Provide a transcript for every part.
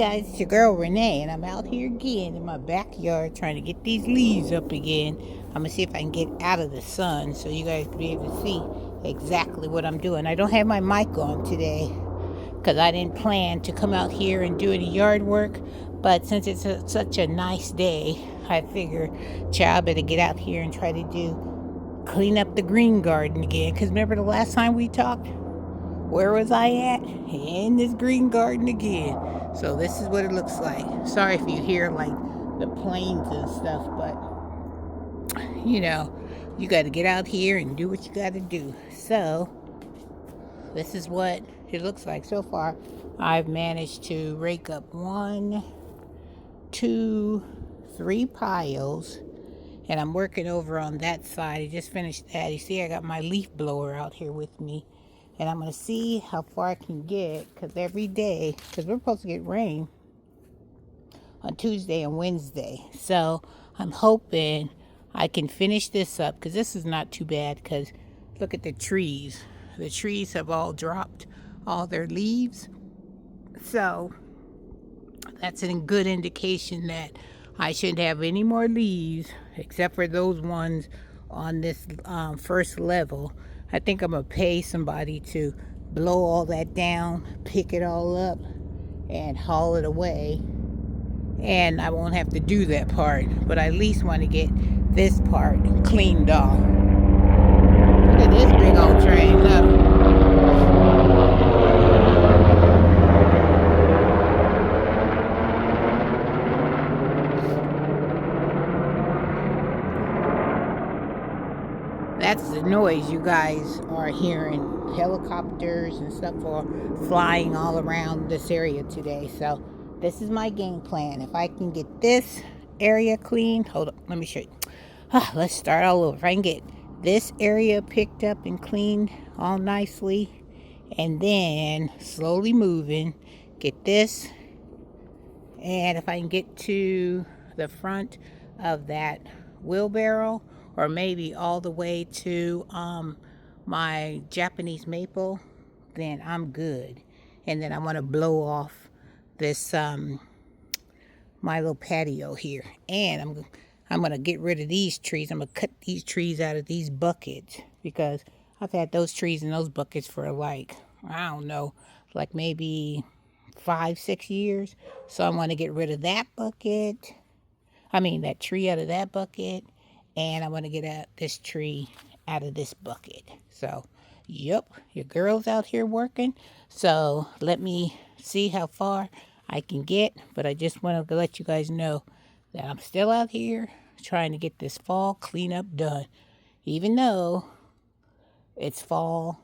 guys, it's your girl Renee, and I'm out here again in my backyard trying to get these leaves up again. I'm gonna see if I can get out of the sun so you guys can be able to see exactly what I'm doing. I don't have my mic on today because I didn't plan to come out here and do any yard work, but since it's such a nice day, I figure child better get out here and try to clean up the green garden again. Because remember the last time we talked? Where was I at? In this green garden again. So this is what it looks like. Sorry if you hear like the planes and stuff, but you know, you got to get out here and do what you got to do. So this is what it looks like so far. I've managed to rake up 1, 2, 3 piles, and I'm working over on that side. I just finished that. You see, I got my leaf blower out here with me. And I'm going to see how far I can get, because every day, because we're supposed to get rain on Tuesday and Wednesday. So I'm hoping I can finish this up, because this is not too bad, because look at the trees. The trees have all dropped all their leaves. So that's a good indication that I shouldn't have any more leaves, except for those ones on this first level. I think I'm going to pay somebody to blow all that down, pick it all up, and haul it away. And I won't have to do that part, but I at least want to get this part cleaned off. Look at this big old train, look. That's the noise you guys are hearing. Helicopters and stuff are flying all around this area today. So this is my game plan. If I can get this area clean, hold up, let me show you. Let's start all over. If I can get this area picked up and cleaned all nicely, and then slowly moving, get this, and if I can get to the front of that wheelbarrow, or maybe all the way to my Japanese maple, then I'm good. And then I want to blow off this my little patio here, and I'm gonna get rid of these trees. I'm gonna cut these trees out of these buckets, because I've had those trees in those buckets for like, I don't know, like maybe 5-6 years. So I want to get rid of that bucket. I mean that tree out of that bucket, and I want to get this tree out of this bucket. So, yep, your girl's out here working. So let me see how far I can get. But I just want to let you guys know that I'm still out here trying to get this fall cleanup done. Even though it's fall,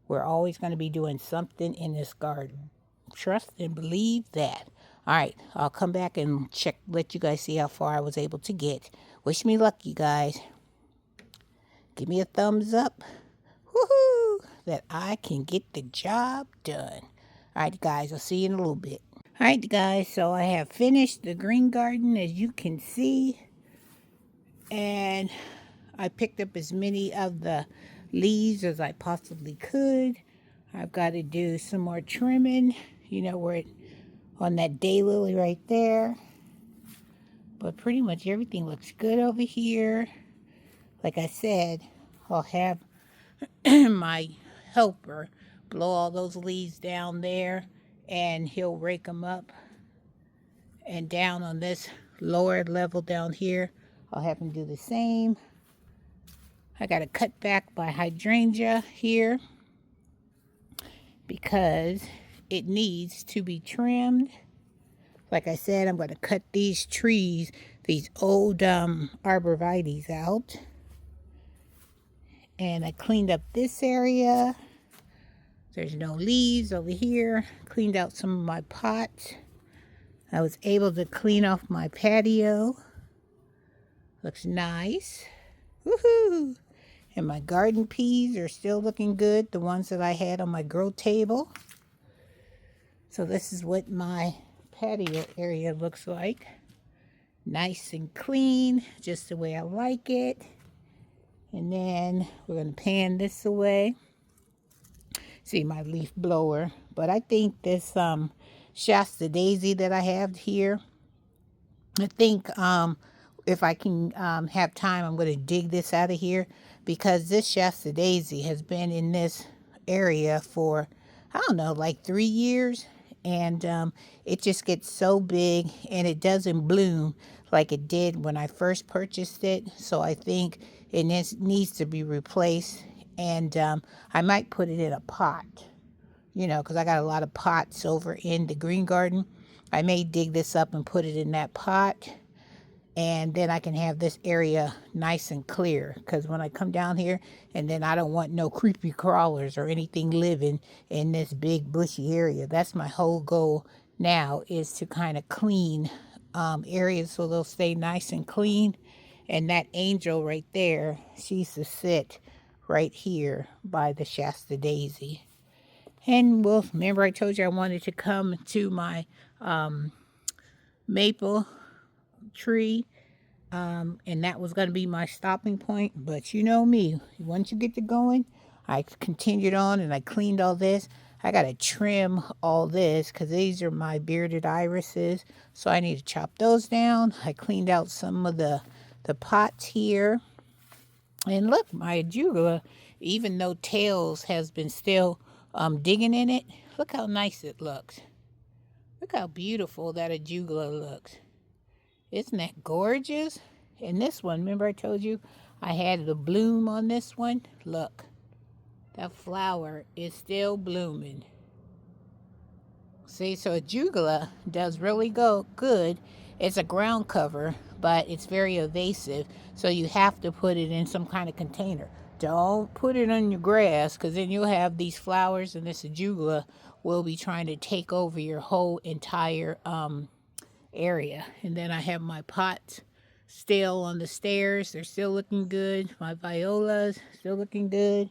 we're always going to be doing something in this garden. Trust and believe that. All right, I'll come back and check, let you guys see how far I was able to get. Wish me luck, you guys. Give me a thumbs up. Woohoo! That I can get the job done. All right, guys, I'll see you in a little bit. All right, guys, so I have finished the green garden, as you can see. And I picked up as many of the leaves as I possibly could. I've got to do some more trimming, you know, where on that daylily right there. But pretty much everything looks good over here. Like I said, I'll have my helper blow all those leaves down there, and he'll rake them up. And down on this lower level down here, I'll have him do the same. I got to cut back my hydrangea here because it needs to be trimmed. Like I said, I'm going to cut these trees, these old arborvitaes out. And I cleaned up this area. There's no leaves over here. Cleaned out some of my pots. I was able to clean off my patio. Looks nice. Woohoo! And my garden peas are still looking good, the ones that I had on my grow table. So this is what my patio area looks like. Nice and clean, just the way I like it. And then we're going to pan this away. See my leaf blower. But I think this Shasta daisy that I have here. I think if I can have time, I'm going to dig this out of here because this Shasta daisy has been in this area for, I don't know, like 3 years. And it just gets so big and it doesn't bloom like it did when I first purchased it. So I think it needs to be replaced. And I might put it in a pot, you know, because I got a lot of pots over in the green garden. I may dig this up and put it in that pot, and then I can have this area nice and clear, because when I come down here, and then I don't want no creepy crawlers or anything living in this big bushy area. That's my whole goal now, is to kind of clean areas so they'll stay nice and clean. And that angel right there, she used to sit right here by the Shasta daisy. And well, remember I told you I wanted to come to my maple tree, and that was going to be my stopping point. But you know me, once you get to going, I continued on and I cleaned all this. I got to trim all this because these are my bearded irises, so I need to chop those down. I cleaned out some of the pots here. And look, my arugula, even though Tails has been still digging in it, look how nice it looks. Look how beautiful that arugula looks. Isn't that gorgeous? And this one, remember I told you I had the bloom on this one? Look, that flower is still blooming. See, so arugula does really go good. It's a ground cover, but it's very evasive, so you have to put it in some kind of container. Don't put it on your grass, because then you'll have these flowers, and this arugula will be trying to take over your whole entire area. And then I have my pots still on the stairs. They're still looking good. My violas still looking good.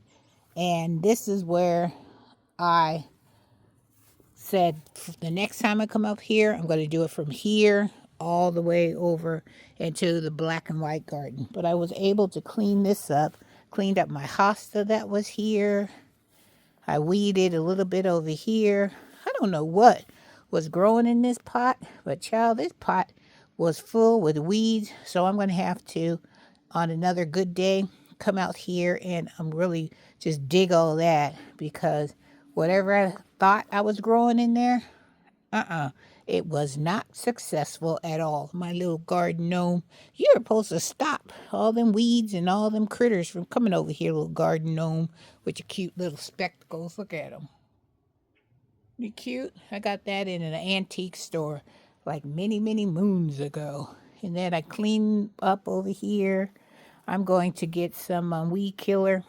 And this is where I said the next time I come up here, I'm going to do it from here all the way over into the black and white garden. But I was able to clean this up, cleaned up my hosta that was here. I weeded a little bit over here. I don't know what was growing in this pot, but child, this pot was full with weeds. So I'm going to have to, on another good day, come out here and really just dig all that, because whatever I thought I was growing in there, it was not successful at all. My little garden gnome, you're supposed to stop all them weeds and all them critters from coming over here, little garden gnome with your cute little spectacles. Look at them. You cute? I got that in an antique store like many, many moons ago. And then I clean up over here. I'm going to get some weed killer,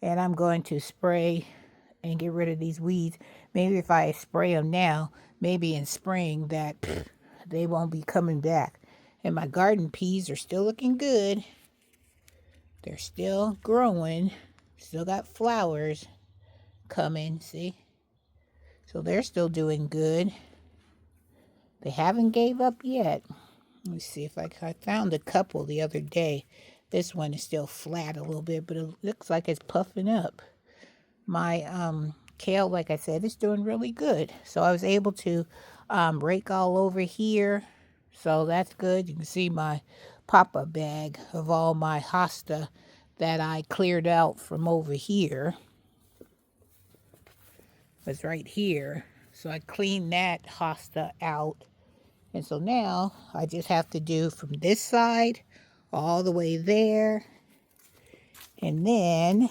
and I'm going to spray and get rid of these weeds. Maybe if I spray them now, maybe in spring, that they won't be coming back. And my garden peas are still looking good. They're still growing. Still got flowers coming, see? So they're still doing good. They haven't gave up yet. Let me see if I found a couple the other day. This one is still flat a little bit, but it looks like it's puffing up. My kale, like I said, is doing really good. So I was able to rake all over here. So that's good. You can see my pop-up bag of all my hosta that I cleared out from over here. Was right here. So I cleaned that hosta out. And so now I just have to do from this side all the way there. And then, you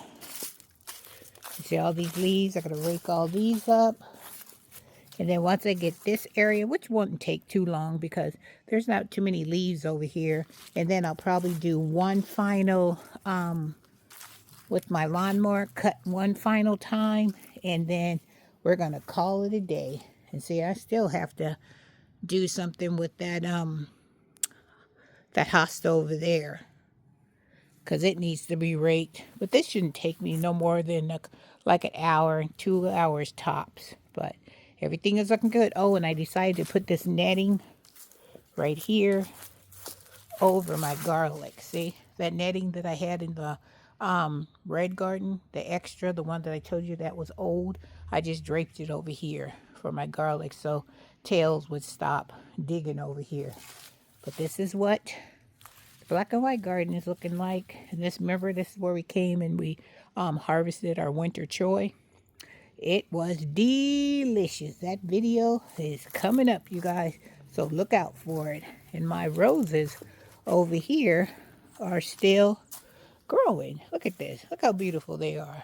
see all these leaves? I'm going to rake all these up. And then once I get this area, which won't take too long because there's not too many leaves over here. And then I'll probably do one final, with my lawnmower, cut one final time. And then we're going to call it a day. And see, I still have to do something with that that hosta over there, because it needs to be raked. But this shouldn't take me no more than like an hour, 2 hours tops. But everything is looking good. Oh, and I decided to put this netting right here over my garlic. See that netting that I had in the red garden, the extra, the one that I told you that was old? I just draped it over here for my garlic so tails would stop digging over here. But this is what the black and white garden is looking like. And remember, this is where we came and we harvested our winter choy. It was delicious. That video is coming up, you guys, so look out for it. And my roses over here are still growing. Look at this. Look how beautiful they are.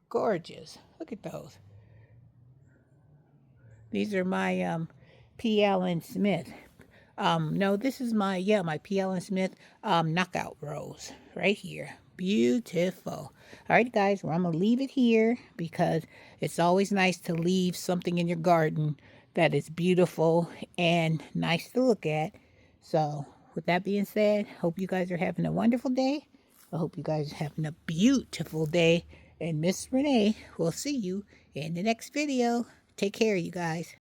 Gorgeous. Look at those. These are my P. Allen Smith. No, this is my P. Allen Smith knockout rose right here. Beautiful. All right, guys, well, I'm going to leave it here because it's always nice to leave something in your garden that is beautiful and nice to look at. So with that being said, hope you guys are having a wonderful day. I hope you guys are having a beautiful day. And Miss Renee will see you in the next video. Take care, you guys.